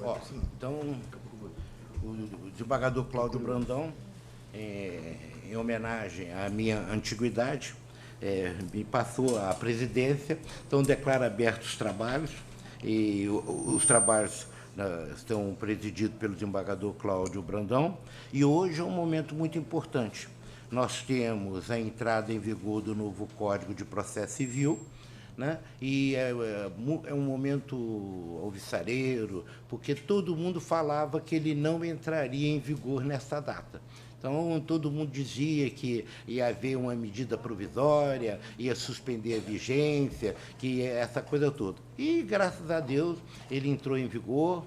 Ó, então, o desembargador Cláudio Brandão, em homenagem à minha antiguidade, me passou a presidência, então declara abertos os trabalhos, e os trabalhos estão presididos pelo desembargador Cláudio Brandão, e hoje é um momento muito importante. Nós temos a entrada em vigor do novo Código de Processo Civil, né? E é um momento alvissareiro, porque todo mundo falava que ele não entraria em vigor nessa data. Então, todo mundo dizia que ia haver uma medida provisória, ia suspender a vigência, que essa coisa toda. E, graças a Deus, ele entrou em vigor,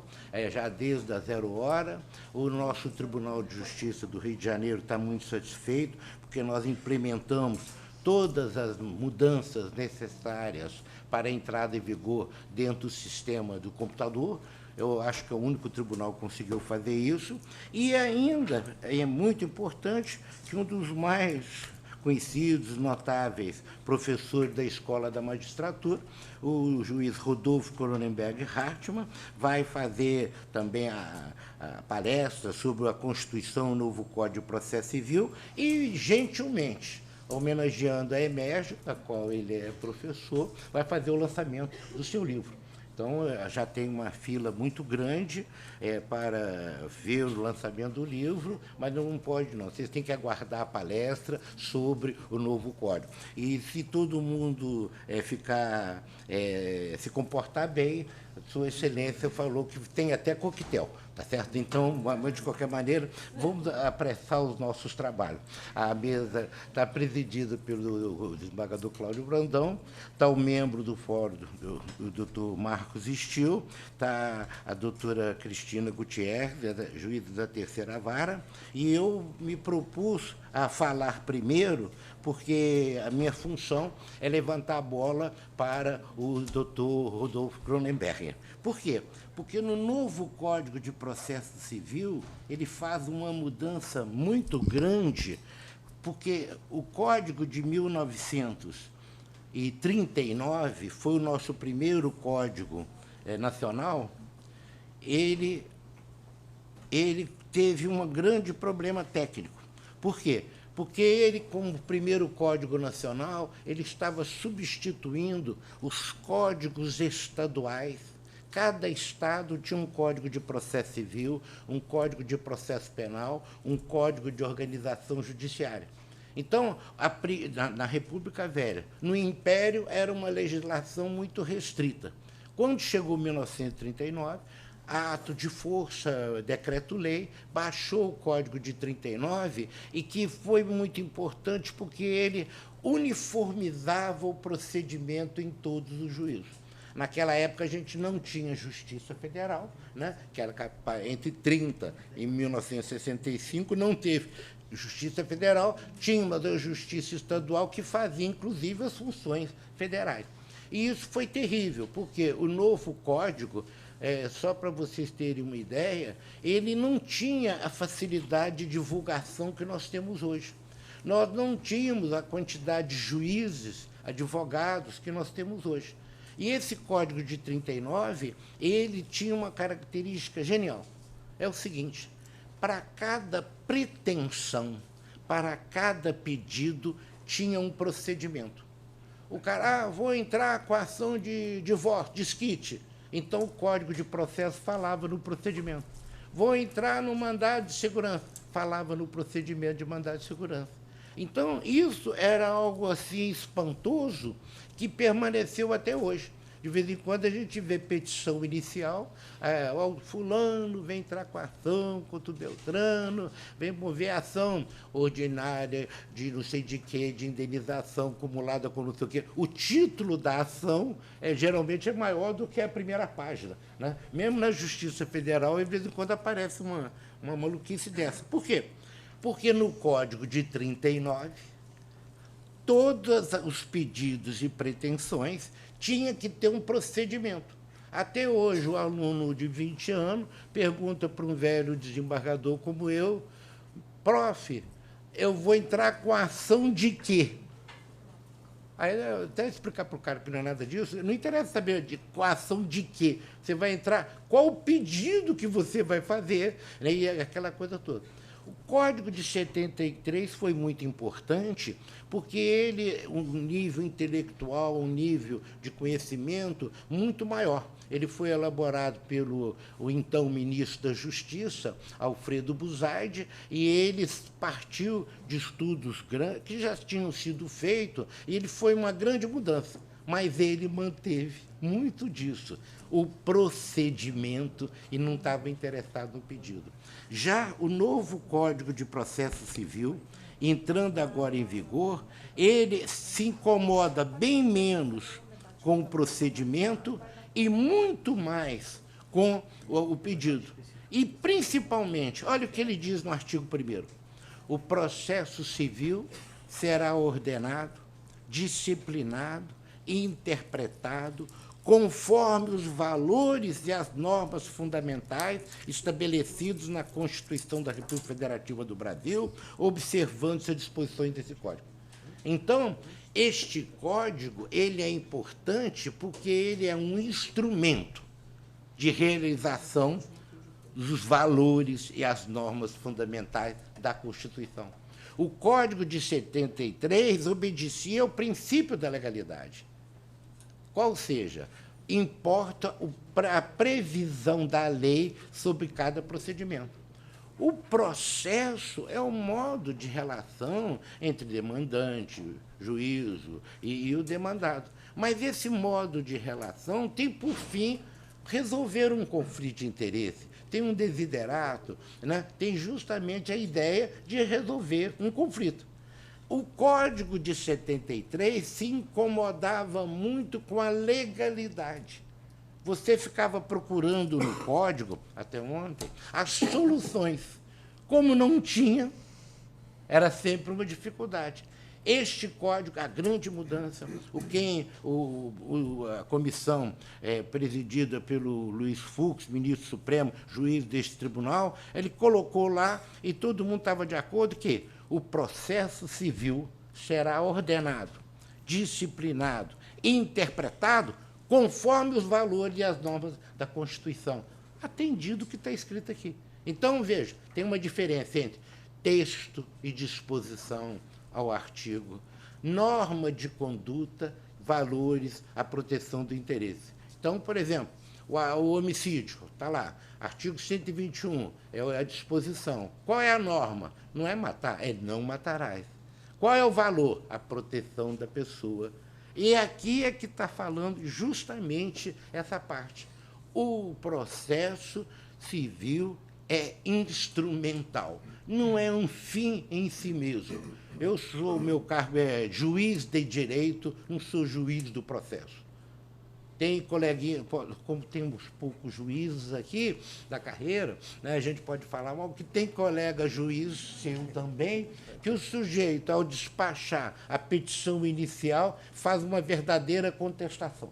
já desde a 0 hora. O nosso Tribunal de Justiça do Rio de Janeiro está muito satisfeito, porque nós implementamos todas as mudanças necessárias para a entrada em vigor dentro do sistema do computador. Eu acho que é o único tribunal que conseguiu fazer isso. E ainda é muito importante que um dos mais conhecidos, notáveis professores da Escola da Magistratura, o juiz Rodolfo Cronenberg Hartmann, vai fazer também a palestra sobre a Constituição, o novo Código de Processo Civil, e, gentilmente, homenageando a EMERJ, da qual ele é professor, vai fazer o lançamento do seu livro. Então, já tem uma fila muito grande para ver o lançamento do livro, mas não pode não. Vocês têm que aguardar a palestra sobre o novo código. E se todo mundo se comportar bem, Sua Excelência falou que tem até coquetel, tá certo? Então, de qualquer maneira, vamos apressar os nossos trabalhos. A mesa está presidida pelo desembargador Cláudio Brandão, está o membro do fórum, o doutor Marcos Stil, está a doutora Cristina Gutierrez, juíza da terceira vara, e eu me propus a falar primeiro, porque a minha função é levantar a bola para o doutor Rodolfo Cronenberg. Por quê? Porque no novo Código de Processo Civil, ele faz uma mudança muito grande, porque o Código de 1939 foi o nosso primeiro código nacional. Ele teve um grande problema técnico. Por quê? Porque ele, como primeiro Código Nacional, ele estava substituindo os códigos estaduais. Cada estado tinha um Código de Processo Civil, um Código de Processo Penal, um Código de Organização Judiciária. Então, na República Velha, no Império, era uma legislação muito restrita. Quando chegou 1939, ato de força, decreto-lei, baixou o Código de 39, e que foi muito importante porque ele uniformizava o procedimento em todos os juízos. Naquela época, a gente não tinha Justiça Federal, né, que era entre 30 e 1965, não teve Justiça Federal, tinha uma da Justiça Estadual que fazia, inclusive, as funções federais. E isso foi terrível, porque o novo Código, só para vocês terem uma ideia, ele não tinha a facilidade de divulgação que nós temos hoje. Nós não tínhamos a quantidade de juízes, advogados que nós temos hoje. E esse Código de 39, ele tinha uma característica genial. É o seguinte: para cada pretensão, para cada pedido, tinha um procedimento. O cara, vou entrar com a ação de divórcio, desquite. Então, o Código de Processo falava no procedimento. Vou entrar no mandado de segurança, falava no procedimento de mandado de segurança. Então, isso era algo assim espantoso que permaneceu até hoje. De vez em quando a gente vê petição inicial, o fulano vem entrar com ação contra o Beltrano, vem mover ação ordinária de não sei de quê, de indenização acumulada com não sei o quê. O título da ação geralmente é maior do que a primeira página, né? Mesmo na Justiça Federal, de vez em quando aparece uma maluquice dessa. Por quê? Porque no Código de 39, todos os pedidos e pretensões tinha que ter um procedimento. Até hoje, o aluno de 20 anos pergunta para um velho desembargador como eu: prof, eu vou entrar com ação de quê? Aí, até explicar para o cara que não é nada disso, não interessa saber de qual ação de quê. Você vai entrar, qual o pedido que você vai fazer, né, e aquela coisa toda. O Código de 73 foi muito importante porque ele, um nível intelectual, um nível de conhecimento muito maior. Ele foi elaborado pelo o então ministro da Justiça, Alfredo Buzaide, e ele partiu de estudos grandes que já tinham sido feitos, e ele foi uma grande mudança, mas ele manteve muito disso, o procedimento, e não estava interessado no pedido. Já o novo Código de Processo Civil, entrando agora em vigor, ele se incomoda bem menos com o procedimento e muito mais com o pedido. E, principalmente, olha o que ele diz no artigo 1º. O processo civil será ordenado, disciplinado e interpretado conforme os valores e as normas fundamentais estabelecidos na Constituição da República Federativa do Brasil, observando-se as disposições desse Código. Então, este código ele é importante porque ele é um instrumento de realização dos valores e as normas fundamentais da Constituição. O Código de 73 obedecia ao princípio da legalidade. Qual seja, importa a previsão da lei sobre cada procedimento. O processo é o modo de relação entre demandante, juízo e o demandado. Mas esse modo de relação tem, por fim, resolver um conflito de interesse, tem um desiderato, né? Tem justamente a ideia de resolver um conflito. O Código de 73 se incomodava muito com a legalidade. Você ficava procurando no Código, até ontem, as soluções. Como não tinha, era sempre uma dificuldade. Este Código, a grande mudança, a comissão presidida pelo Luiz Fux, ministro supremo, juiz deste tribunal, ele colocou lá, e todo mundo estava de acordo que o processo civil será ordenado, disciplinado, interpretado conforme os valores e as normas da Constituição, atendido o que está escrito aqui. Então, veja, tem uma diferença entre texto e disposição ao artigo, norma de conduta, valores, a proteção do interesse. Então, por exemplo, o homicídio, está lá, artigo 121, é a disposição. Qual é a norma? Não é matar, é não matarás. Qual é o valor? A proteção da pessoa. E aqui é que está falando justamente essa parte. O processo civil é instrumental, não é um fim em si mesmo. O meu cargo é juiz de direito, não sou juiz do processo. Tem coleguinha, como temos poucos juízes aqui da carreira, né, a gente pode falar mal, que tem colega juiz, sim, também, que o sujeito, ao despachar a petição inicial, faz uma verdadeira contestação.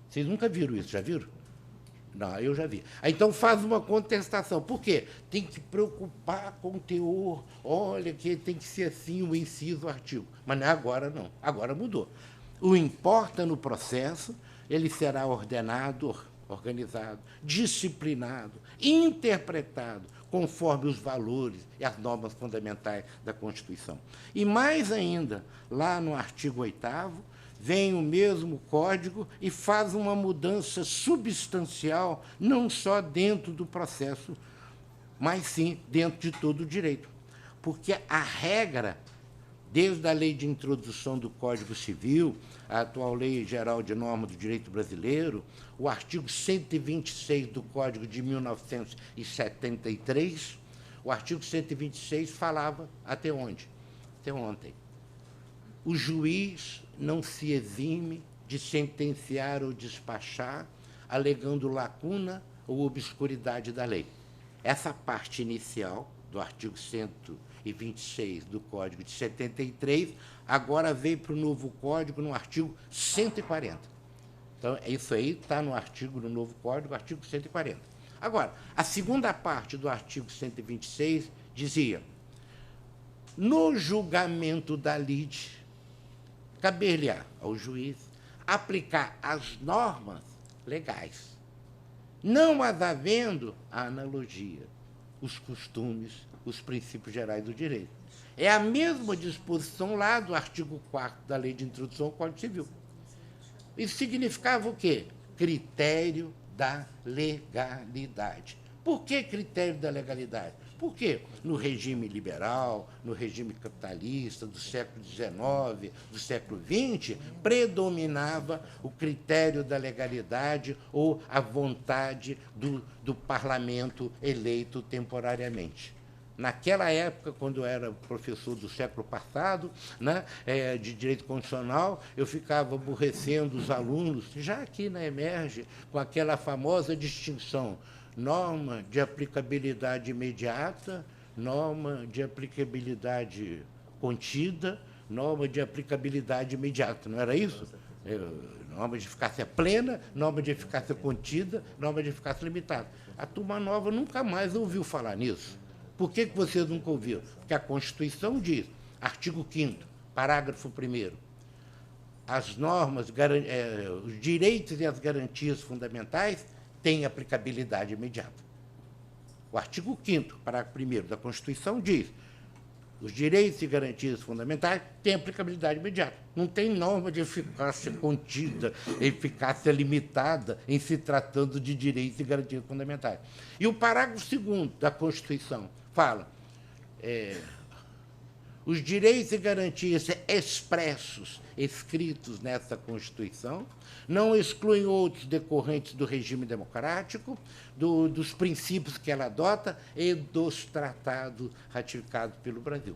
Vocês nunca viram isso, já viram? Não, eu já vi. Então faz uma contestação. Por quê? Tem que preocupar com o teor. Olha, que tem que ser assim o inciso, o artigo. Mas não é agora, não. Agora mudou. O importa no processo, ele será ordenado, organizado, disciplinado, interpretado, conforme os valores e as normas fundamentais da Constituição. E mais ainda, lá no artigo 8º, vem o mesmo código e faz uma mudança substancial, não só dentro do processo, mas sim dentro de todo o direito. Porque a regra, desde a lei de introdução do Código Civil, a atual Lei Geral de Normas do Direito Brasileiro, o artigo 126 do Código de 1973, o artigo 126 falava até onde? Até ontem. O juiz não se exime de sentenciar ou despachar, alegando lacuna ou obscuridade da lei. Essa parte inicial do artigo 126 do Código de 73, agora veio para o novo Código no artigo 140. Então, isso aí está no novo Código, artigo 140. Agora, a segunda parte do artigo 126 dizia: no julgamento da lide, caber-lhe ao juiz aplicar as normas legais, não as havendo a analogia, os costumes, os princípios gerais do direito. É a mesma disposição lá do artigo 4º da Lei de Introdução ao Código Civil. Isso significava o quê? Critério da legalidade. Por que critério da legalidade? Porque no regime liberal, no regime capitalista do século XIX, do século XX, predominava o critério da legalidade ou a vontade do parlamento eleito temporariamente. Naquela época, quando eu era professor do século passado, né, de direito constitucional, eu ficava aborrecendo os alunos, já aqui na Emerge, com aquela famosa distinção: norma de aplicabilidade imediata, norma de aplicabilidade contida, norma de aplicabilidade imediata. Não era isso? Norma de eficácia plena, norma de eficácia contida, norma de eficácia limitada. A turma nova nunca mais ouviu falar nisso. Por que vocês nunca ouviram? Porque a Constituição diz, artigo 5º, parágrafo 1º, as normas, os direitos e as garantias fundamentais têm aplicabilidade imediata. O artigo 5º, parágrafo 1º da Constituição diz, os direitos e garantias fundamentais têm aplicabilidade imediata. Não tem norma de eficácia contida, eficácia limitada em se tratando de direitos e garantias fundamentais. E o parágrafo 2º da Constituição fala, os direitos e garantias expressos, escritos nessa Constituição, não excluem outros decorrentes do regime democrático, dos princípios que ela adota e dos tratados ratificados pelo Brasil.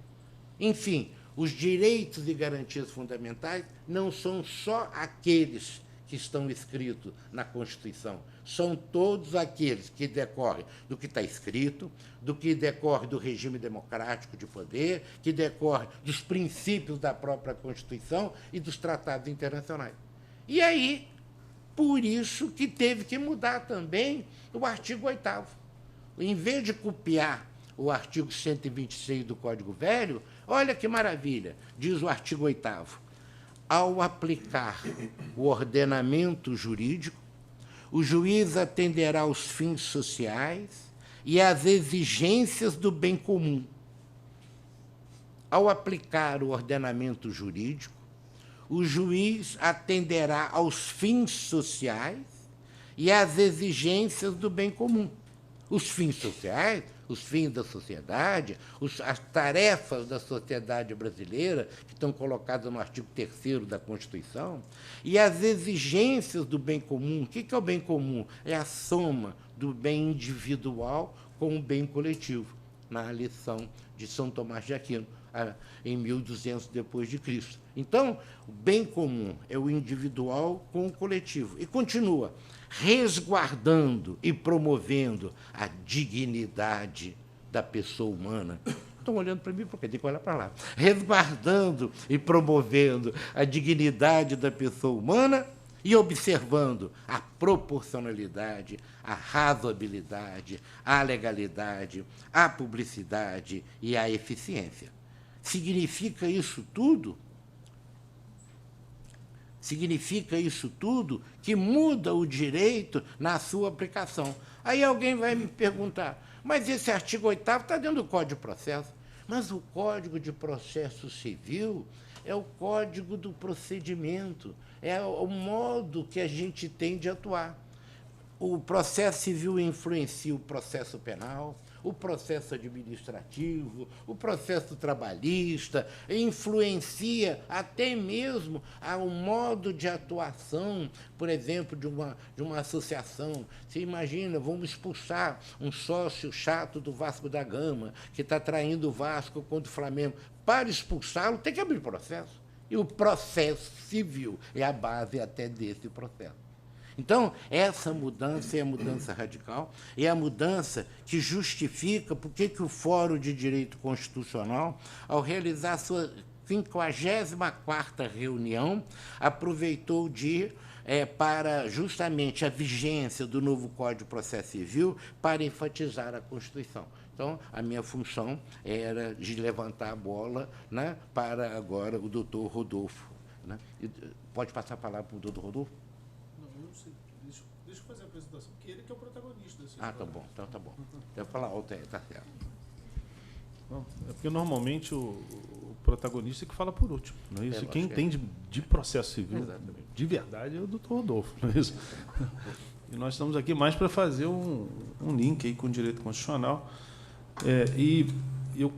Enfim, os direitos e garantias fundamentais não são só aqueles que estão escritos na Constituição, são todos aqueles que decorrem do que está escrito, do que decorre do regime democrático de poder, que decorre dos princípios da própria Constituição e dos tratados internacionais. E aí, por isso que teve que mudar também o artigo 8º. Em vez de copiar o artigo 126 do Código Velho, olha que maravilha, diz o artigo 8º, ao aplicar o ordenamento jurídico, o juiz atenderá aos fins sociais e às exigências do bem comum. Ao aplicar o ordenamento jurídico, o juiz atenderá aos fins sociais e às exigências do bem comum. Os fins sociais, os fins da sociedade, as tarefas da sociedade brasileira, que estão colocadas no artigo 3º da Constituição, e as exigências do bem comum. O que é o bem comum? É a soma do bem individual com o bem coletivo, na lição de São Tomás de Aquino, em 1200 depois de Cristo. Então, o bem comum é o individual com o coletivo. E continua, resguardando e promovendo a dignidade da pessoa humana. Estão olhando para mim porque tem que olhar para lá. Resguardando e promovendo a dignidade da pessoa humana e observando a proporcionalidade, a razoabilidade, a legalidade, a publicidade e a eficiência. Significa isso tudo que muda o direito na sua aplicação. Aí alguém vai me perguntar, mas esse artigo 8º está dentro do Código de Processo. Mas o Código de Processo Civil é o código do procedimento, é o modo que a gente tem de atuar. O processo civil influencia o processo penal, o processo administrativo, o processo trabalhista, influencia até mesmo o modo de atuação, por exemplo, de uma associação. Você imagina, vamos expulsar um sócio chato do Vasco da Gama, que está traindo o Vasco contra o Flamengo. Para expulsá-lo, tem que abrir processo. E o processo civil é a base até desse processo. Então, essa mudança é a mudança radical, é a mudança que justifica por que o Fórum de Direito Constitucional, ao realizar a sua 54ª reunião, aproveitou para justamente a vigência do novo Código de Processo Civil para enfatizar a Constituição. Então, a minha função era de levantar a bola, né, para agora o doutor Rodolfo Né? Pode passar a palavra para o doutor Rodolfo? Não, eu não sei. Deixa eu fazer a apresentação, porque ele que é o protagonista dessa Ah, tá bom, então tá bom. Eu vou falar alto aí, tá certo. Não, é porque normalmente o protagonista é que fala por último, não é isso? Quem entende de processo civil, exatamente, de verdade, é o doutor Rodolfo, não é isso? E nós estamos aqui mais para fazer um link aí com o direito constitucional. E eu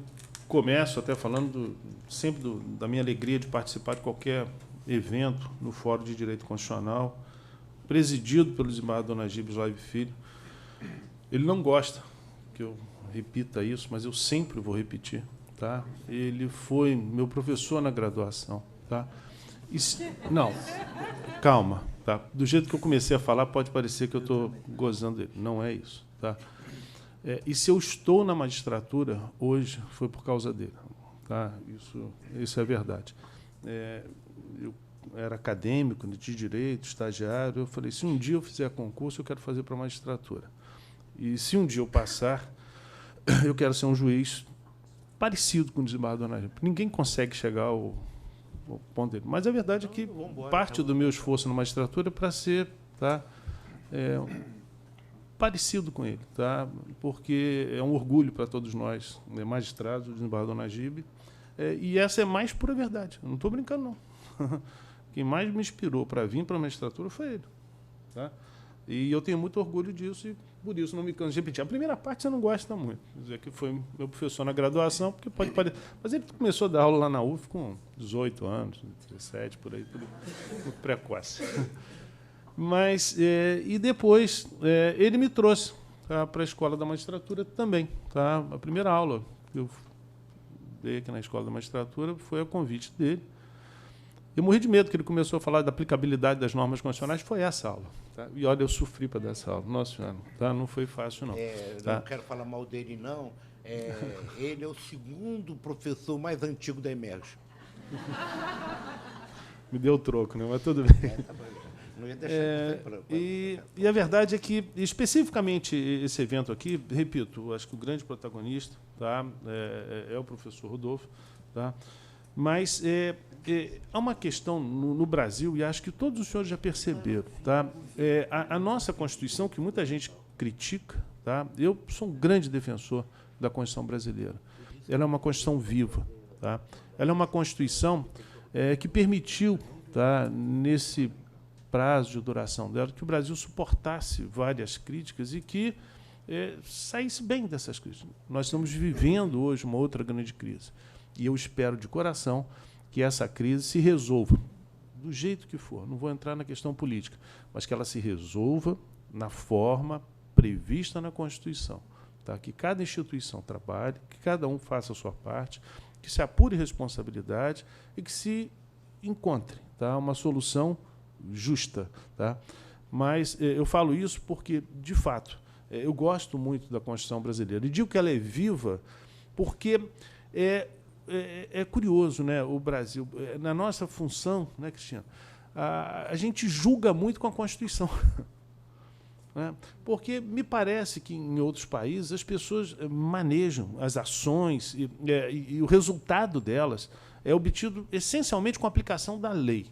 começo até falando sempre da minha alegria de participar de qualquer evento no Fórum de Direito Constitucional, presidido pelo desembargador Najib Laibe Filho. Ele não gosta que eu repita isso, mas eu sempre vou repetir. Tá? Ele foi meu professor na graduação. Tá? Não, calma. Tá? Do jeito que eu comecei a falar, pode parecer que eu estou gozando dele. Não é isso. Tá? E se eu estou na magistratura hoje, foi por causa dele. Tá? Isso é verdade. Eu era acadêmico de direito, estagiário. Eu falei, se um dia eu fizer concurso, eu quero fazer para a magistratura. E se um dia eu passar, eu quero ser um juiz parecido com o desembargador Najib. Ninguém consegue chegar ao ponto dele. Mas a verdade é que parte do meu esforço na magistratura é para ser, tá, parecido com ele, tá? Porque é um orgulho para todos nós, magistrados, o desembargador Najib. E essa é mais pura verdade. Eu não estou brincando, não. Quem mais me inspirou para vir para a magistratura foi ele. Tá? E eu tenho muito orgulho disso e, por isso, não me canso de repetir. A primeira parte você não gosta muito. Quer dizer, que foi meu professor na graduação, porque pode parecer. Mas ele começou a dar aula lá na UF com 18 anos, 17, por aí, tudo muito precoce. Mas, e depois, ele me trouxe, tá, para a Escola da Magistratura também. Tá? A primeira aula que eu dei aqui na Escola da Magistratura foi a convite dele. Eu morri de medo que ele começou a falar da aplicabilidade das normas constitucionais. Foi essa aula. Tá? E, olha, eu sofri para dar essa aula. Nossa Senhora, tá? Não foi fácil, não. Tá? Não quero falar mal dele, não. Ele é o segundo professor mais antigo da EMERJ. Me deu troco, né? Mas tudo bem. Tá bom. Não ia deixar e a verdade é que, especificamente, esse evento aqui, repito, acho que o grande protagonista, tá, é o professor Rodolfo. Tá? Mas há uma questão no Brasil, e acho que todos os senhores já perceberam. Tá? A nossa Constituição, que muita gente critica, tá? Eu sou um grande defensor da Constituição brasileira. Ela é uma Constituição viva. Tá? Ela é uma Constituição que permitiu, tá, nesse prazo de duração dela, que o Brasil suportasse várias críticas e que saísse bem dessas críticas. Nós estamos vivendo hoje uma outra grande crise. E eu espero de coração que essa crise se resolva do jeito que for. Não vou entrar na questão política, mas que ela se resolva na forma prevista na Constituição. Tá? Que cada instituição trabalhe, que cada um faça a sua parte, que se apure responsabilidade e que se encontre, tá, uma solução justa. Tá? Mas eu falo isso porque, de fato, eu gosto muito da Constituição brasileira. E digo que ela é viva porque é curioso, né, o Brasil. Na nossa função, né, Cristiano, a gente julga muito com a Constituição. Né? Porque me parece que, em outros países, as pessoas manejam as ações e o resultado delas é obtido essencialmente com a aplicação da lei.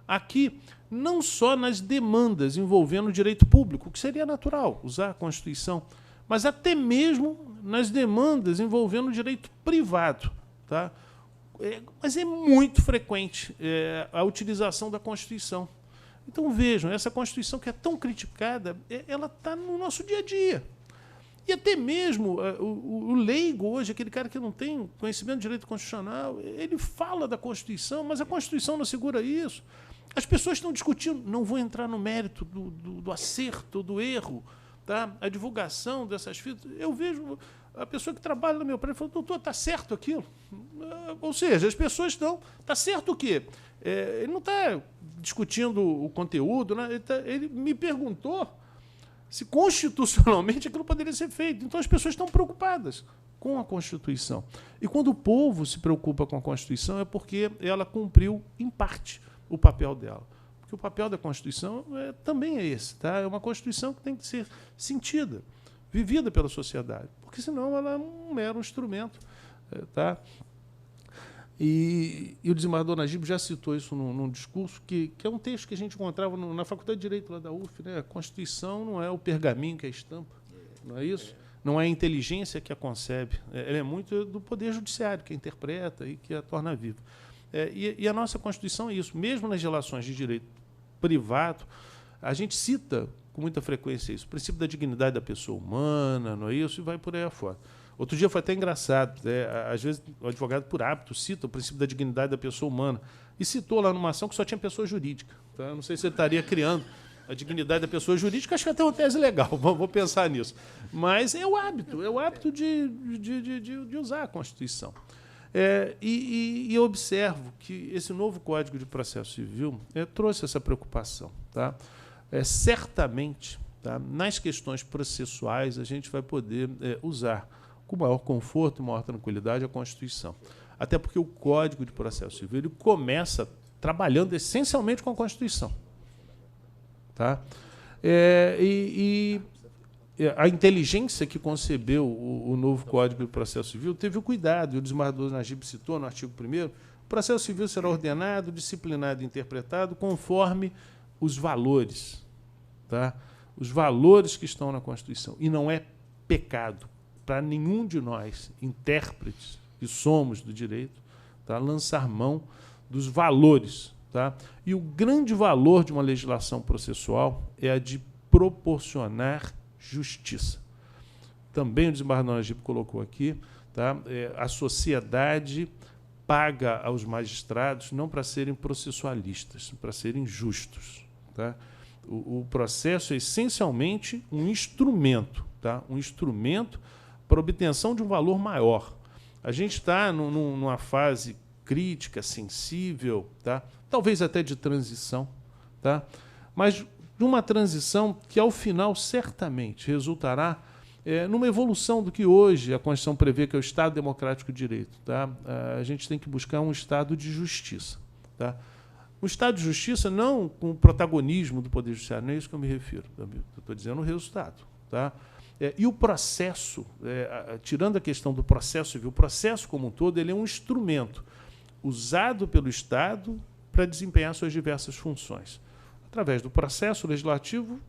Aqui, não só nas demandas envolvendo o direito público, que seria natural usar a Constituição, mas até mesmo nas demandas envolvendo o direito privado. Tá? Mas é muito frequente a utilização da Constituição. Então, vejam, essa Constituição que é tão criticada, ela está no nosso dia a dia. E até mesmo o leigo hoje, aquele cara que não tem conhecimento de direito constitucional, ele fala da Constituição, mas a Constituição não assegura isso. As pessoas estão discutindo, não vou entrar no mérito do acerto, do erro, tá? A divulgação dessas fitas. Eu vejo a pessoa que trabalha no meu prédio falando, doutor, está certo aquilo? Ou seja, as pessoas estão... Está certo o quê? Ele não está discutindo o conteúdo, né? Ele me perguntou se constitucionalmente aquilo poderia ser feito. Então, as pessoas estão preocupadas com a Constituição. E quando o povo se preocupa com a Constituição é porque ela cumpriu, em parte, o papel dela. Porque o papel da Constituição também é esse. Tá? É uma Constituição que tem que ser sentida, vivida pela sociedade, porque senão ela é um mero instrumento. Tá? E o desembargador Najib já citou isso num discurso, que é um texto que a gente encontrava na Faculdade de Direito lá da UF. Né? A Constituição não é o pergaminho que é a estampa, não é isso? Não é a inteligência que a concebe. Ela é muito do Poder Judiciário, que a interpreta e que a torna viva. E a nossa Constituição é isso. Mesmo nas relações de direito privado, a gente cita com muita frequência isso. O princípio da dignidade da pessoa humana, não é isso? E vai por aí afora. Outro dia foi até engraçado. Às vezes, o advogado, por hábito, cita o princípio da dignidade da pessoa humana. E citou lá numa ação que só tinha pessoa jurídica. Tá? Eu não sei se ele estaria criando a dignidade da pessoa jurídica, acho que até uma tese legal, vou pensar nisso. Mas é o hábito de usar a Constituição. E eu observo que esse novo Código de Processo Civil trouxe essa preocupação. Tá? Certamente, tá, nas questões processuais, a gente vai poder usar com maior conforto e maior tranquilidade a Constituição. Até porque o Código de Processo Civil ele começa trabalhando essencialmente com a Constituição. Tá? A inteligência que concebeu o novo Código de Processo Civil teve o cuidado, e o desembargador Najib citou no artigo 1º, o processo civil será ordenado, disciplinado e interpretado conforme os valores. Tá? Os valores que estão na Constituição. E não é pecado para nenhum de nós, intérpretes que somos do direito, tá? Lançar mão dos valores. Tá? E o grande valor de uma legislação processual é a de proporcionar justiça. Também o desembargador Najib colocou aqui, tá? A sociedade paga aos magistrados não para serem processualistas, para serem justos. Tá? O processo é essencialmente um instrumento, tá? Um instrumento para obtenção de um valor maior. A gente está numa fase crítica, sensível, tá? Talvez até de transição, tá? Mas de uma transição que, ao final, certamente resultará numa evolução do que hoje a Constituição prevê, que é o Estado Democrático de Direito. Tá? A gente tem que buscar um Estado de justiça. Tá? Um Estado de justiça não com o protagonismo do Poder Judiciário, não é isso que eu me refiro. Estou dizendo o resultado. Tá? E o processo, tirando a questão do processo civil, o processo como um todo ele é um instrumento usado pelo Estado para desempenhar suas diversas funções. Através do processo legislativo,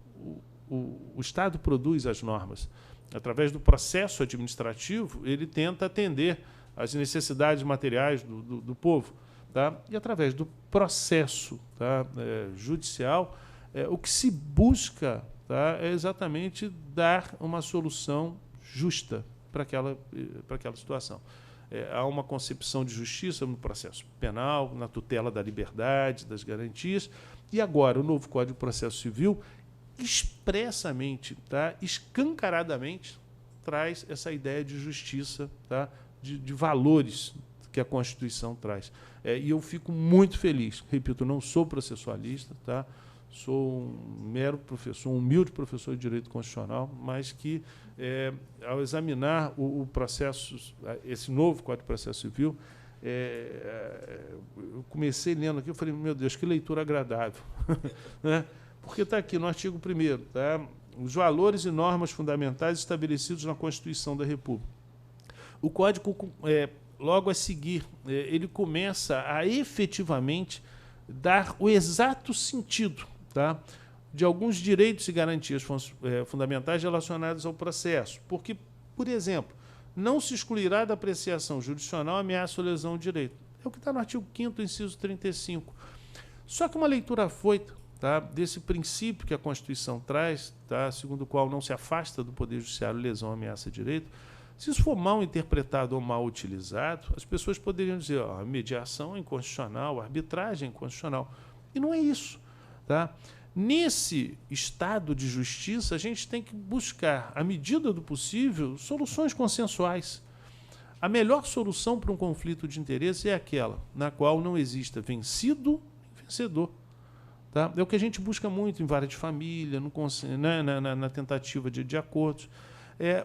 o Estado produz as normas. Através do processo administrativo, ele tenta atender às necessidades materiais do povo. Tá? E através do processo, tá, judicial, o que se busca, tá, é exatamente dar uma solução justa para aquela situação. Há uma concepção de justiça no processo penal, na tutela da liberdade, das garantias, e agora o novo Código de Processo Civil expressamente, tá, escancaradamente, traz essa ideia de justiça, tá, de valores que a Constituição traz. E eu fico muito feliz. Repito, não sou processualista, tá? Sou um mero professor, um humilde professor de Direito Constitucional, mas que, ao examinar o processo, esse novo Código de Processo Civil, eu comecei lendo aqui, eu falei, meu Deus, que leitura agradável. Né? Porque está aqui no artigo 1º, tá? Os valores e normas fundamentais estabelecidos na Constituição da República. O Código, logo a seguir, ele começa a efetivamente dar o exato sentido, tá, de alguns direitos e garantias fundamentais relacionados ao processo. Porque, por exemplo, não se excluirá da apreciação jurisdicional ameaça ou lesão ao direito. É o que está no artigo 5º, inciso 35. Só que uma leitura afoita, tá, desse princípio que a Constituição traz, tá, segundo o qual não se afasta do Poder Judiciário lesão ou ameaça de direito, se isso for mal interpretado ou mal utilizado, as pessoas poderiam dizer, ó, a mediação é inconstitucional, a arbitragem é inconstitucional. E não é isso. Tá? Nesse estado de justiça, a gente tem que buscar, à medida do possível, soluções consensuais. A melhor solução para um conflito de interesse é aquela na qual não exista vencido e vencedor. Tá? É o que a gente busca muito em vara de família, na tentativa de acordos.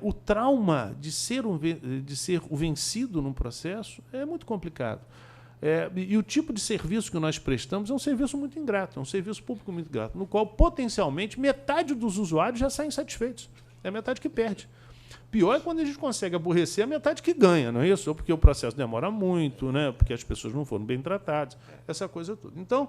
O trauma de ser o vencido num processo é muito complicado. E o tipo de serviço que nós prestamos é um serviço muito ingrato, é um serviço público muito ingrato, no qual, potencialmente, metade dos usuários já saem insatisfeitos. É a metade que perde. Pior é quando a gente consegue aborrecer a metade que ganha, não é isso? Ou porque o processo demora muito, né? Porque as pessoas não foram bem tratadas, essa coisa toda. Então,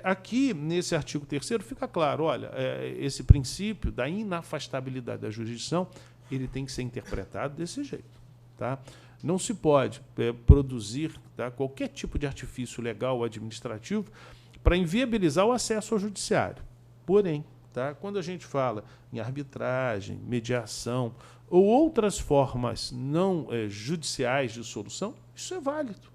aqui, nesse artigo 3º, fica claro, olha, esse princípio da inafastabilidade da jurisdição, ele tem que ser interpretado desse jeito. Tá? Não se pode produzir, tá, qualquer tipo de artifício legal ou administrativo para inviabilizar o acesso ao judiciário. Porém, tá, quando a gente fala em arbitragem, mediação ou outras formas não judiciais de solução, isso é válido.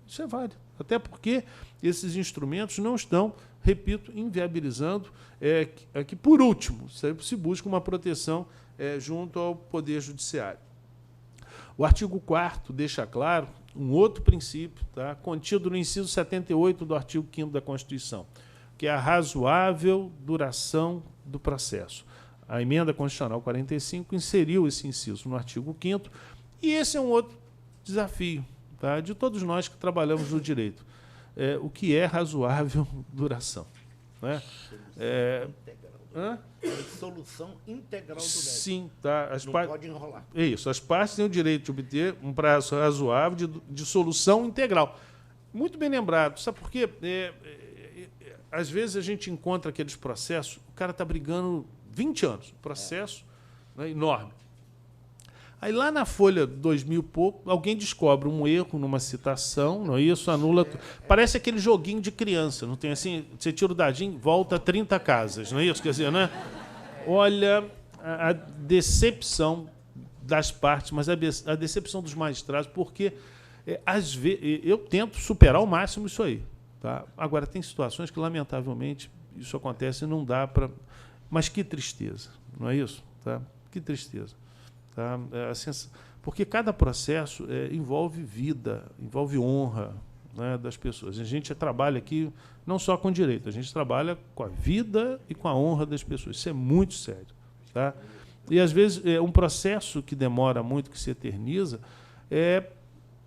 Isso é válido. Até porque esses instrumentos não estão, repito, inviabilizando que, por último, se busca uma proteção junto ao Poder Judiciário. O artigo 4º deixa claro um outro princípio, tá, contido no inciso 78 do artigo 5º da Constituição, que é a razoável duração do processo. A emenda constitucional 45 inseriu esse inciso no artigo 5º, e esse é um outro desafio, tá, de todos nós que trabalhamos no direito. O que é razoável duração? Né? Solução integral do débito. Sim, tá. Não pode enrolar. É isso. As partes têm o direito de obter um prazo razoável de solução integral. Muito bem lembrado. Sabe por quê? Às vezes a gente encontra aqueles processos, o cara está brigando 20 anos, processo, né, enorme. Aí lá na folha 2000 e pouco, alguém descobre um erro numa citação, não é isso? Anula. Parece aquele joguinho de criança, não tem assim? Você tira o dadinho, volta 30 casas, não é isso? Quer dizer, né? Olha a decepção das partes, mas a decepção dos magistrados, porque às vezes eu tento superar ao máximo isso aí. Tá? Agora, tem situações que, lamentavelmente, isso acontece e não dá para. Mas que tristeza, não é isso? Tá? Que tristeza. Tá? Porque cada processo envolve vida, envolve honra, né, das pessoas. A gente trabalha aqui não só com direito, a gente trabalha com a vida e com a honra das pessoas. Isso é muito sério. Tá? E, às vezes, um processo que demora muito, que se eterniza,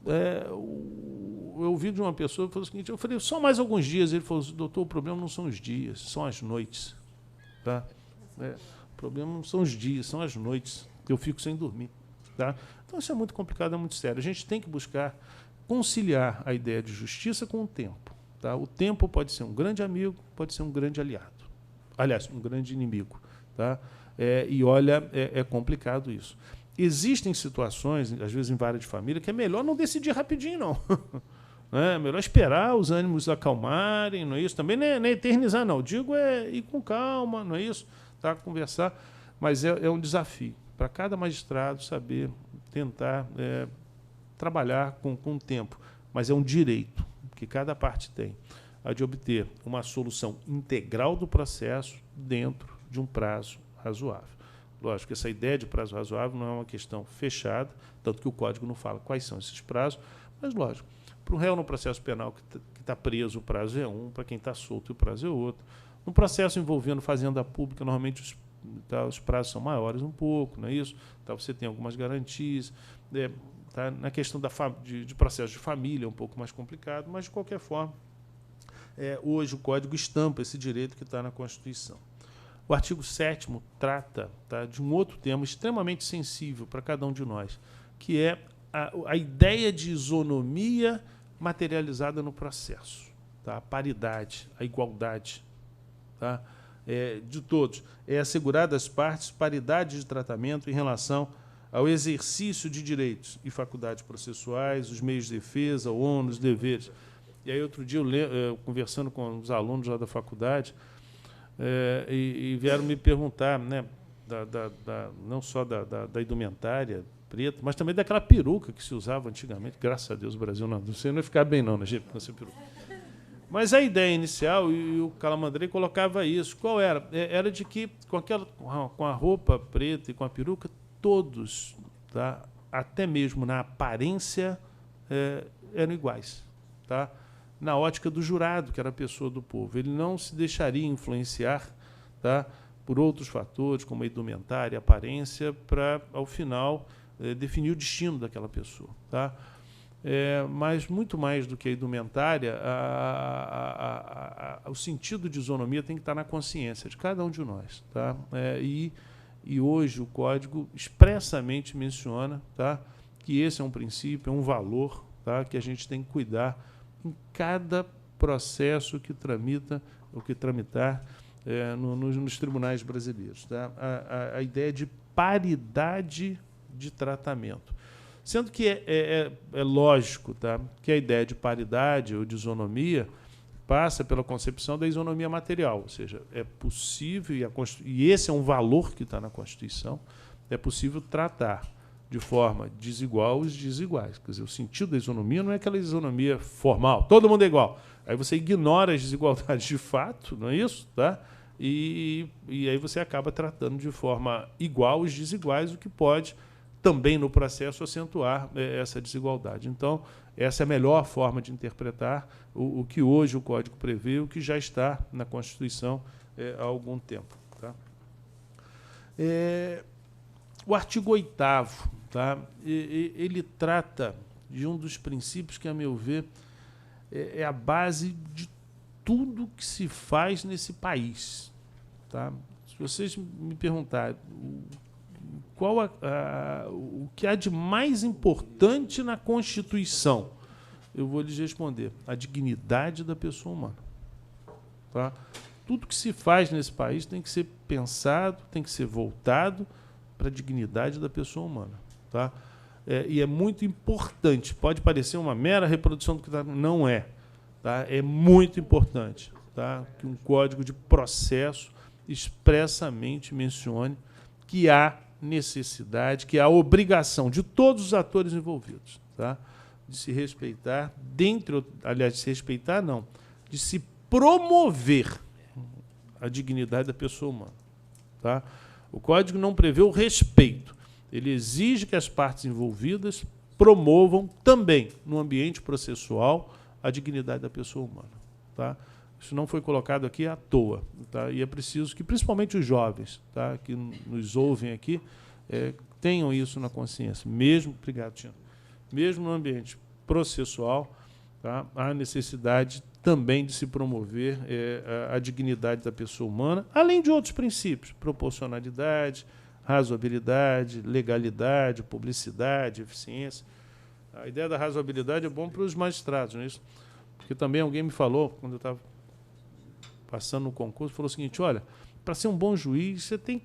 eu ouvi de uma pessoa que falou o seguinte, eu falei, só mais alguns dias. Ele falou, doutor, o problema não são os dias, são as noites. Tá? O problema não são os dias, são as noites. Eu fico sem dormir. Tá? Então, isso é muito complicado, é muito sério. A gente tem que buscar conciliar a ideia de justiça com o tempo. Tá? O tempo pode ser um grande amigo, pode ser um grande aliado. Aliás, um grande inimigo. Tá? E, olha, é complicado isso. Existem situações, às vezes em vara de família, que é melhor não decidir rapidinho, não. É melhor esperar os ânimos acalmarem, não é isso? Também não é eternizar, não. Digo ir com calma, não é isso? Tá? Conversar. Mas é um desafio para cada magistrado saber tentar trabalhar com o tempo. Mas é um direito que cada parte tem, a de obter uma solução integral do processo dentro de um prazo razoável. Lógico que essa ideia de prazo razoável não é uma questão fechada, tanto que o Código não fala quais são esses prazos, mas, lógico, para o réu no processo penal que está preso, o prazo é um, para quem está solto, o prazo é outro. No processo envolvendo fazenda pública, normalmente os prazos são maiores um pouco, não é isso? Tá, você tem algumas garantias. Tá, na questão de processo de família é um pouco mais complicado, mas, de qualquer forma, hoje o Código estampa esse direito que está na Constituição. O artigo 7º trata, tá, de um outro tema extremamente sensível para cada um de nós, que é a ideia de isonomia materializada no processo, tá? A paridade, a igualdade, tá? De todos. É assegurada às partes paridade de tratamento em relação ao exercício de direitos e faculdades processuais, os meios de defesa, o ônus, os deveres. E aí, outro dia, eu conversando com os alunos lá da faculdade, e vieram me perguntar, né, não só da indumentária preta, mas também daquela peruca que se usava antigamente. Graças a Deus o Brasil não ia ficar bem não, né, gente, com essa peruca. Mas a ideia inicial, e o Calamandrei colocava isso, qual era? Era de que com a roupa preta e com a peruca, todos, tá, até mesmo na aparência, eram iguais. Tá? Na ótica do jurado, que era a pessoa do povo. Ele não se deixaria influenciar, tá, por outros fatores, como a indumentária, a aparência, para, ao final, definir o destino daquela pessoa. Tá? Mas, muito mais do que a indumentária, o sentido de isonomia tem que estar na consciência de cada um de nós. Tá? E E hoje o Código expressamente menciona, tá, que esse é um princípio, é um valor, tá, que a gente tem que cuidar em cada processo que tramita ou que tramitar nos tribunais brasileiros. Tá? A ideia de paridade de tratamento. Sendo que é lógico, tá, que a ideia de paridade ou de isonomia passa pela concepção da isonomia material, ou seja, é possível, e esse é um valor que está na Constituição, é possível tratar de forma desigual os desiguais. Quer dizer, o sentido da isonomia não é aquela isonomia formal, todo mundo é igual. Aí você ignora as desigualdades de fato, não é isso? Tá? E aí você acaba tratando de forma igual os desiguais, o que pode também no processo acentuar essa desigualdade. Então, essa é a melhor forma de interpretar o que hoje o Código prevê, o que já está na Constituição há algum tempo. Tá? O artigo 8º, tá? Ele trata de um dos princípios que, a meu ver, é a base de tudo que se faz nesse país. Tá? Se vocês me perguntarem qual o que há de mais importante na Constituição, eu vou lhes responder: a dignidade da pessoa humana. Tá? Tudo que se faz nesse país tem que ser pensado, tem que ser voltado para a dignidade da pessoa humana. Tá? E é muito importante. Pode parecer uma mera reprodução do que está... Não é. Tá? É muito importante, tá, que um código de processo expressamente mencione que há necessidade, que há obrigação de todos os atores envolvidos, tá, de se respeitar, aliás, de se respeitar, não, de se promover a dignidade da pessoa humana. Tá? O Código não prevê o respeito. Ele exige que as partes envolvidas promovam também, no ambiente processual, a dignidade da pessoa humana. Tá? Isso não foi colocado aqui à toa. Tá? E é preciso que, principalmente os jovens, tá, que nos ouvem aqui, tenham isso na consciência. Obrigado, Tino. Mesmo no ambiente processual, tá, há necessidade também de se promover a dignidade da pessoa humana, além de outros princípios: proporcionalidade, razoabilidade, legalidade, publicidade, eficiência. A ideia da razoabilidade é bom para os magistrados, não é isso? Porque também alguém me falou, quando eu estava passando no concurso, falou o seguinte: olha, para ser um bom juiz, você tem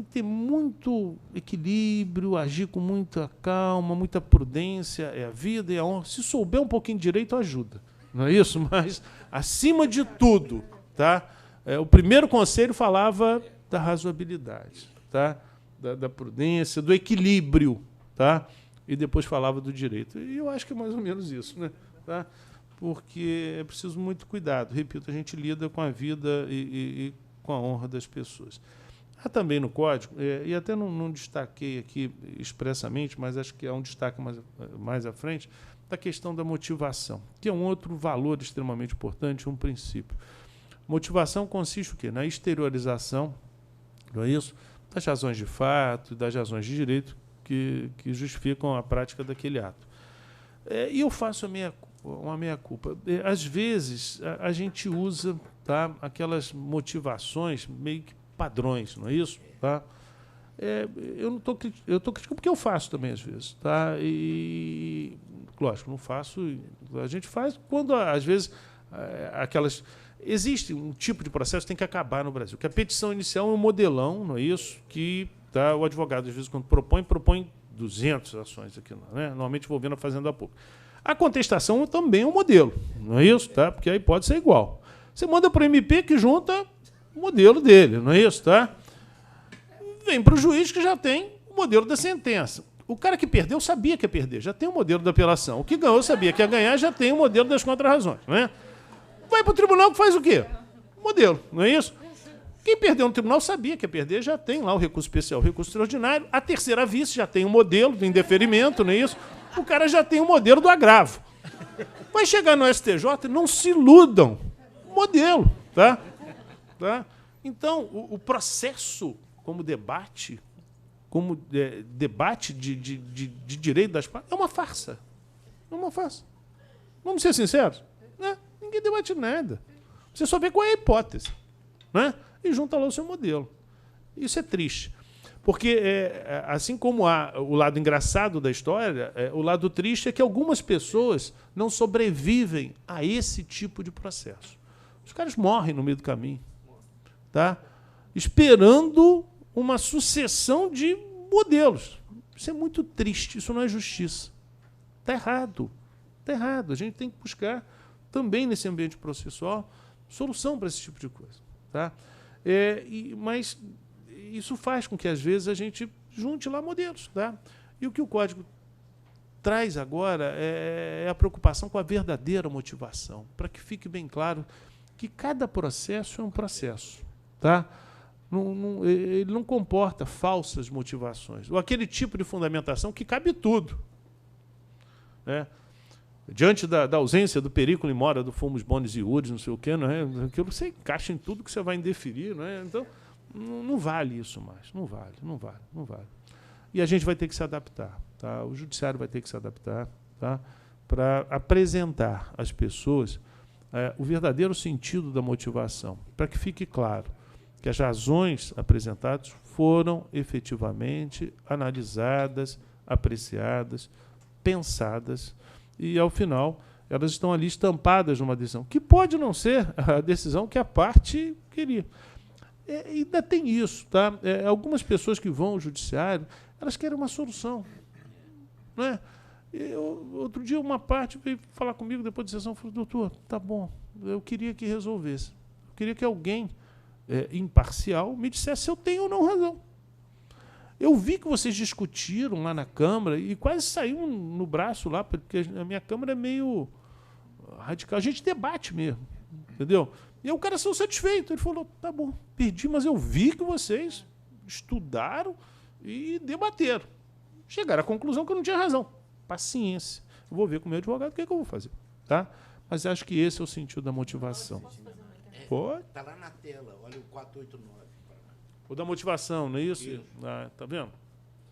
que ter muito equilíbrio, agir com muita calma, muita prudência, é a vida e a honra. Se souber um pouquinho de direito, ajuda. Não é isso? Mas, acima de tudo, tá, o primeiro conselho falava da razoabilidade, tá, da prudência, do equilíbrio, tá, e depois falava do direito. E eu acho que é mais ou menos isso, né? Tá? Porque é preciso muito cuidado. Repito, a gente lida com a vida e com a honra das pessoas. Há também no Código, e até não destaquei aqui expressamente, mas acho que há um destaque mais à frente, da questão da motivação, que é um outro valor extremamente importante, um princípio. Motivação consiste o quê? Na exteriorização, não é isso? Das razões de fato e das razões de direito que justificam a prática daquele ato. E eu faço uma meia-culpa. Às vezes, a gente usa, tá, aquelas motivações meio que padrões, não é isso? Tá? Eu estou criticando porque eu faço também, às vezes. Tá? E, lógico, não faço... A gente faz quando, às vezes, aquelas... Existe um tipo de processo que tem que acabar no Brasil, que a petição inicial é um modelão, não é isso? Que tá, o advogado, às vezes, quando propõe 200 ações aqui, né? Normalmente envolvendo a Fazenda Pública. A contestação também é um modelo, não é isso? Tá? Porque aí pode ser igual. Você manda para o MP que junta o modelo dele, não é isso? Tá? Vem para o juiz que já tem o modelo da sentença. O cara que perdeu sabia que ia perder, já tem o modelo da apelação. O que ganhou sabia que ia ganhar, já tem o modelo das contrarrazões. Não é? Vai para o tribunal que faz o quê? Modelo, não é isso? Quem perdeu no tribunal sabia que ia perder, já tem lá o recurso especial, o recurso extraordinário. A terceira vista já tem o modelo do indeferimento, não é isso? O cara já tem o modelo do agravo. Vai chegar no STJ, não se iludam. Modelo, tá? Então, o processo como debate, debate de direito das partes, é uma farsa. É uma farsa. Vamos ser sinceros? Né? Ninguém debate nada. Você só vê qual é a hipótese. Né? E junta lá o seu modelo. Isso é triste. Porque, assim como há o lado engraçado da história, o lado triste é que algumas pessoas não sobrevivem a esse tipo de processo. Os caras morrem no meio do caminho, tá? Esperando uma sucessão de modelos. Isso é muito triste, isso não é justiça. Está errado. Está errado. A gente tem que buscar, também nesse ambiente processual, solução para esse tipo de coisa. Tá? Mas isso faz com que, às vezes, a gente junte lá modelos. Tá? E o que o Código traz agora é a preocupação com a verdadeira motivação, para que fique bem claro que cada processo é um processo. Tá? Ele não comporta falsas motivações, ou aquele tipo de fundamentação que cabe tudo. Né? Diante da ausência do perículo e mora do fumus bonis iuris, não sei o quê, não é? Aquilo você encaixa em tudo que você vai indeferir. Não é? Então, não vale isso mais. Não vale. E a gente vai ter que se adaptar. Tá? O judiciário vai ter que se adaptar, tá? Para apresentar às pessoas o verdadeiro sentido da motivação, para que fique claro que as razões apresentadas foram efetivamente analisadas, apreciadas, pensadas, e, ao final, elas estão ali estampadas numa decisão, que pode não ser a decisão que a parte queria. Ainda tem isso. Tá? Algumas pessoas que vão ao judiciário, elas querem uma solução. Não é? Outro dia, uma parte veio falar comigo, depois de sessão, falou: doutor, tá bom, eu queria que resolvesse. Eu queria que alguém imparcial me dissesse se eu tenho ou não razão. Eu vi que vocês discutiram lá na Câmara e quase saiu no braço lá, porque a minha Câmara é meio radical. A gente debate mesmo, entendeu? E aí o cara saiu satisfeito. Ele falou: tá bom, perdi, mas eu vi que vocês estudaram e debateram. Chegaram à conclusão que eu não tinha razão. Paciência. Eu vou ver com o meu advogado o que eu vou fazer. Tá? Mas acho que esse é o sentido da motivação. Pode? Está lá na tela, olha o 489. O da motivação, não é isso? Tá vendo?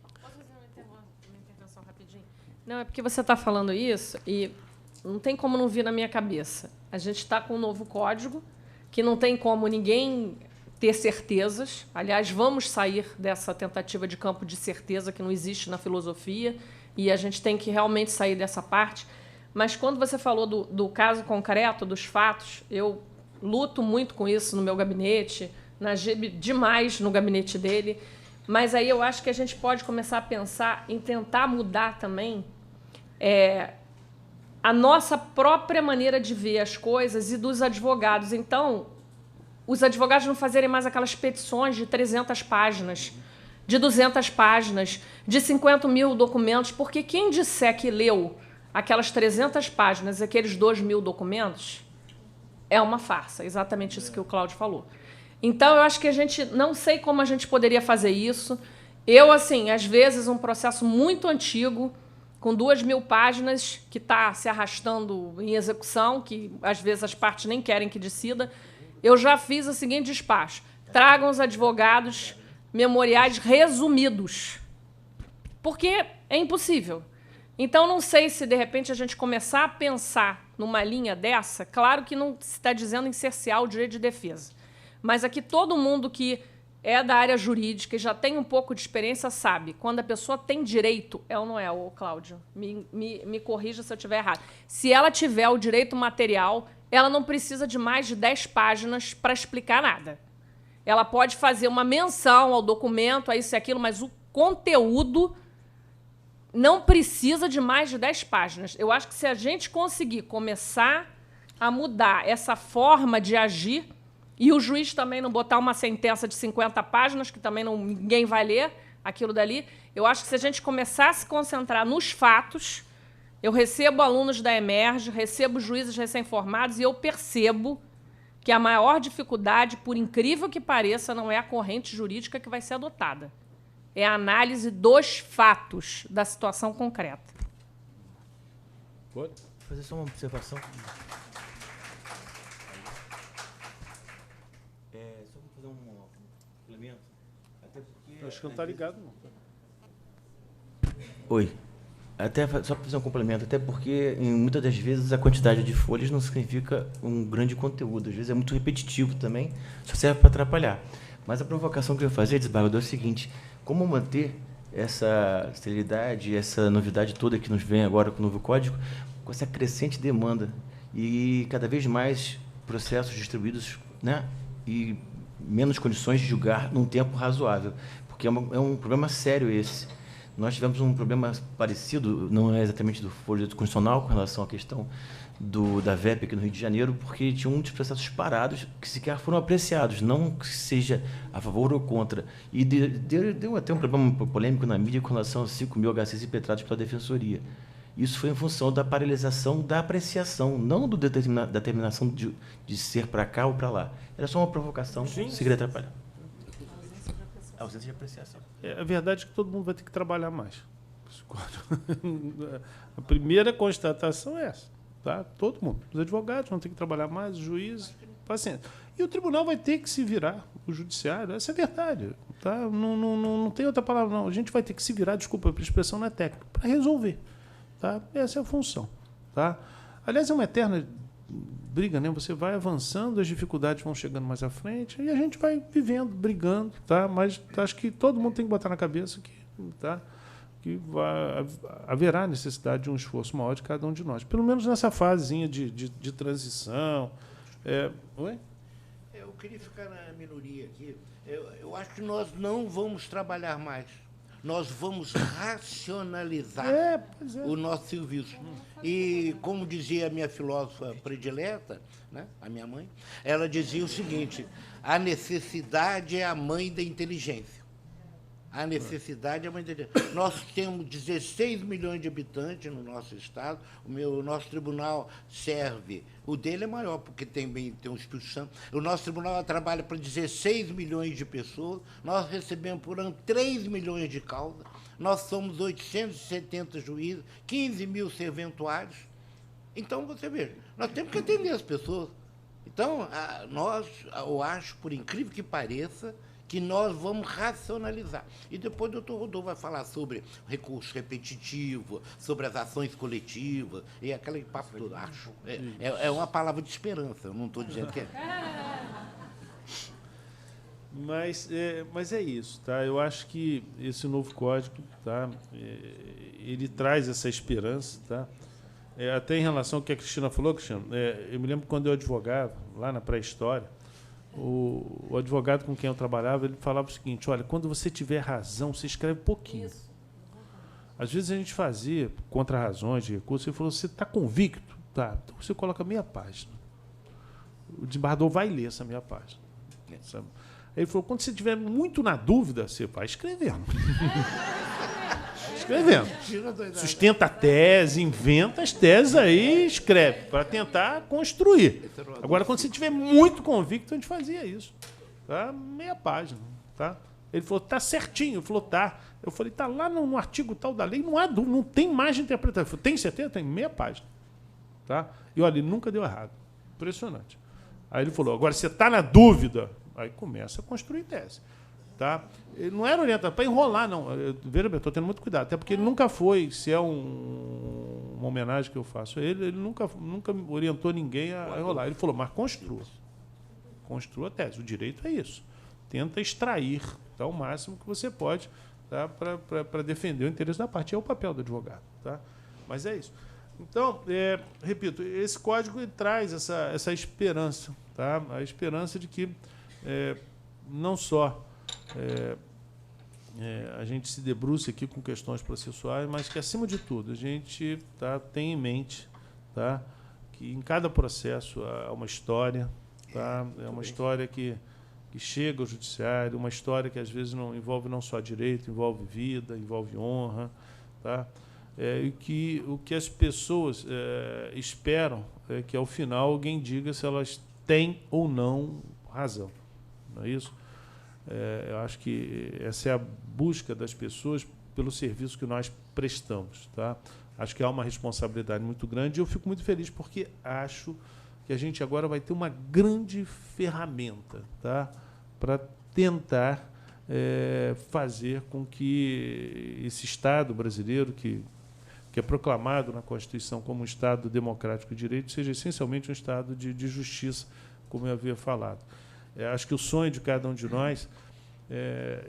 Posso fazer uma intervenção rapidinho? Não, é porque você está falando isso e não tem como não vir na minha cabeça. A gente está com um novo código que não tem como ninguém ter certezas. Aliás, vamos sair dessa tentativa de campo de certeza que não existe na filosofia e a gente tem que realmente sair dessa parte. Mas quando você falou do caso concreto, dos fatos, eu luto muito com isso no meu gabinete, demais no gabinete dele, mas aí eu acho que a gente pode começar a pensar em tentar mudar também a nossa própria maneira de ver as coisas e dos advogados. Então, os advogados não fazerem mais aquelas petições de 300 páginas, de 200 páginas, de 50 mil documentos, porque quem disser que leu aquelas 300 páginas, aqueles 2.000 documentos, é uma farsa, exatamente isso que o Cláudio falou. Então, eu acho que a gente, não sei como a gente poderia fazer isso. Eu, assim, às vezes, um processo muito antigo, com 2.000 páginas, que está se arrastando em execução, que às vezes as partes nem querem que decida, eu já fiz o seguinte despacho: tragam os advogados memoriais resumidos, porque é impossível. Então, não sei se, de repente, a gente começar a pensar numa linha dessa, claro que não se está dizendo em cercear o direito de defesa, mas aqui todo mundo que é da área jurídica e já tem um pouco de experiência sabe, quando a pessoa tem direito, é ou não é, Cláudio? Me corrija se eu estiver errado. Se ela tiver o direito material, ela não precisa de mais de 10 páginas para explicar nada. Ela pode fazer uma menção ao documento, a isso e aquilo, mas o conteúdo não precisa de mais de 10 páginas. Eu acho que se a gente conseguir começar a mudar essa forma de agir, e o juiz também não botar uma sentença de 50 páginas, que também ninguém vai ler aquilo dali, eu acho que se a gente começar a se concentrar nos fatos, eu recebo alunos da Emerge, recebo juízes recém-formados, e eu percebo que a maior dificuldade, por incrível que pareça, não é a corrente jurídica que vai ser adotada. É a análise dos fatos da situação concreta. Pode? Vou fazer só uma observação. Só para fazer um complemento. Até porque acho que não está ligado, não. Oi. Só para fazer um complemento, até porque muitas das vezes a quantidade de folhas não significa um grande conteúdo. Às vezes é muito repetitivo também, só serve para atrapalhar. Mas a provocação que eu ia fazer, desembargador, é o seguinte: como manter essa celeridade, essa novidade toda que nos vem agora com o novo código, com essa crescente demanda e cada vez mais processos distribuídos, né, e menos condições de julgar num tempo razoável, porque é um problema sério esse. Nós tivemos um problema parecido, não é exatamente do Foro Constitucional, com relação à questão da VEP aqui no Rio de Janeiro, porque tinha muitos processos parados que sequer foram apreciados, não que seja a favor ou contra. E deu até um problema polêmico na mídia com relação aos 5.000 HCs impetrados pela Defensoria. Isso foi em função da paralisação da apreciação, não da determinação de ser para cá ou para lá. Era só uma provocação, se queria atrapalhar. A ausência de apreciação. A verdade é que todo mundo vai ter que trabalhar mais. A primeira constatação é essa. Tá? Todo mundo. Os advogados vão ter que trabalhar mais, os juízes, paciência. E o tribunal vai ter que se virar, o judiciário. Essa é a verdade. Tá? Não tem outra palavra, não. A gente vai ter que se virar, desculpa, a expressão não é técnica, para resolver. Tá? Essa é a função. Tá? Aliás, é uma eterna briga, né? Você vai avançando, as dificuldades vão chegando mais à frente e a gente vai vivendo, brigando, tá? Mas acho que todo mundo tem que botar na cabeça que haverá necessidade de um esforço maior de cada um de nós, pelo menos nessa fasezinha de transição. Oi? Eu queria ficar na minoria aqui. Eu acho que nós não vamos trabalhar mais. Nós vamos racionalizar o nosso serviço. E, como dizia a minha filósofa predileta, né, a minha mãe, ela dizia o seguinte: a necessidade é a mãe da inteligência. A necessidade é a mãe da inteligência. Nós temos 16 milhões de habitantes no nosso estado. O nosso tribunal serve. O dele é maior, porque tem um Espírito Santo. O nosso tribunal trabalha para 16 milhões de pessoas. Nós recebemos por ano 3 milhões de causas. Nós somos 870 juízes, 15 mil serventuários. Então, você veja, nós temos que atender as pessoas. Então, eu acho, por incrível que pareça, que nós vamos racionalizar. E depois o doutor Rodolfo vai falar sobre recurso repetitivo, sobre as ações coletivas, e aquele papo todo, acho. É uma palavra de esperança, eu não estou dizendo que é. Mas é isso, tá? Eu acho que esse novo código, tá? Ele traz essa esperança, tá? Até em relação ao que a Cristina falou, Cristiano, eu me lembro quando eu advogava, lá na pré-história, o advogado com quem eu trabalhava, ele falava o seguinte: olha, quando você tiver razão, você escreve pouquinho. Às vezes a gente fazia contra-razões de recurso, ele falou: você está convicto? Tá, então você coloca meia página. O desembargador vai ler essa meia página. Sabe? Aí ele falou: quando você estiver muito na dúvida, você vai escrevendo. Escrevendo. Sustenta a tese, inventa as teses aí, escreve, para tentar construir. Agora, quando você estiver muito convicto, a gente fazia isso. Tá? Meia página. Tá? Ele falou: tá certinho. Eu falei: tá. Eu falei: tá lá no artigo tal da lei, não há dúvida, não tem mais de interpretação. Eu falei: tem certeza? Tem meia página. Tá? E olha, ele nunca deu errado. Impressionante. Aí ele falou: agora você está na dúvida, aí começa a construir tese. Tá? Ele não era orientado para enrolar, não. Veja bem, estou tendo muito cuidado, até porque ele nunca foi, se é uma homenagem que eu faço a ele nunca orientou ninguém a enrolar. Ele falou: mas construa. Construa a tese. O direito é isso. Tenta extrair, tá, o máximo que você pode, tá, para defender o interesse da parte. É o papel do advogado. Tá? Mas é isso. Então, repito, esse código traz essa esperança, tá? A esperança de que não só a gente se debruce aqui com questões processuais, mas que, acima de tudo, a gente tem em mente, tá, que em cada processo há uma história, tá? É uma história que chega ao judiciário, uma história que, às vezes, não envolve não só direito, envolve vida, envolve honra, tá? E que o que as pessoas esperam é que, ao final, alguém diga se elas têm ou não razão. Não é isso? Eu acho que essa é a busca das pessoas pelo serviço que nós prestamos. Tá? Acho que há uma responsabilidade muito grande e eu fico muito feliz porque acho que a gente agora vai ter uma grande ferramenta, tá? Para tentar fazer com que esse Estado brasileiro, que que é proclamado na Constituição como um Estado democrático de direito, seja essencialmente um Estado de justiça, como eu havia falado. Acho que o sonho de cada um de nós,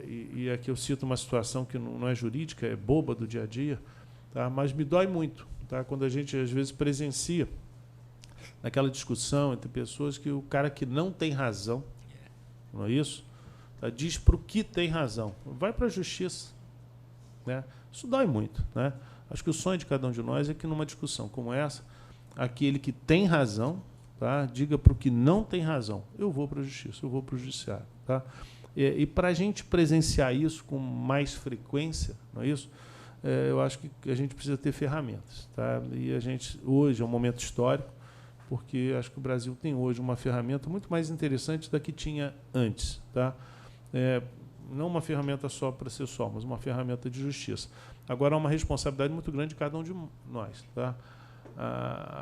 e aqui eu cito uma situação que não é jurídica, é boba do dia a dia, tá? Mas me dói muito, tá? Quando a gente, às vezes, presencia naquela discussão entre pessoas que o cara que não tem razão, não é isso? Tá? Diz para o que tem razão. Vai para a justiça. Né? Isso dói muito. Né? Acho que o sonho de cada um de nós é que, numa discussão como essa, aquele que tem razão, tá, diga para o que não tem razão: eu vou para a justiça, eu vou para o judiciário. Tá? E para a gente presenciar isso com mais frequência, não é isso? Eu acho que a gente precisa ter ferramentas. Tá? E a gente, hoje, é um momento histórico, porque acho que o Brasil tem hoje uma ferramenta muito mais interessante da que tinha antes. Tá? Não uma ferramenta só processual, mas uma ferramenta de justiça. Agora, há uma responsabilidade muito grande de cada um de nós. Tá?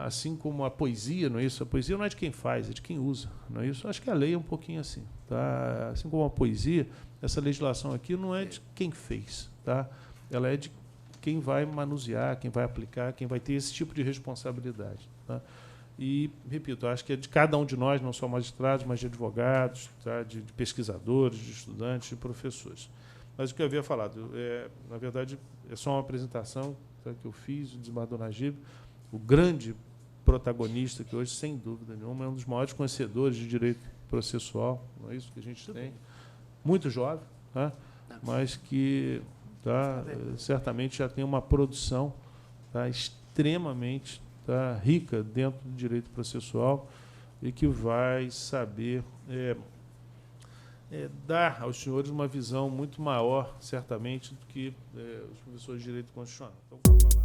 Assim como a poesia, não é isso? A poesia não é de quem faz, é de quem usa. Não é isso? Acho que a lei é um pouquinho assim. Tá? Assim como a poesia, essa legislação aqui não é de quem fez. Tá? Ela é de quem vai manusear, quem vai aplicar, quem vai ter esse tipo de responsabilidade. Tá? E, repito, acho que é de cada um de nós, não só magistrados, mas de advogados, tá? de pesquisadores, de estudantes, de professores. Mas o que eu havia falado, na verdade, é só uma apresentação, tá, que eu fiz, o desembargador Najib, o grande protagonista que hoje, sem dúvida nenhuma, é um dos maiores conhecedores de direito processual, não é isso que a gente tem, muito jovem, tá? Mas que tá, certamente já tem uma produção, tá, extremamente, tá, rica dentro do direito processual e que vai saber dar aos senhores uma visão muito maior, certamente, do que os professores de direito constitucional. Então, vou falar.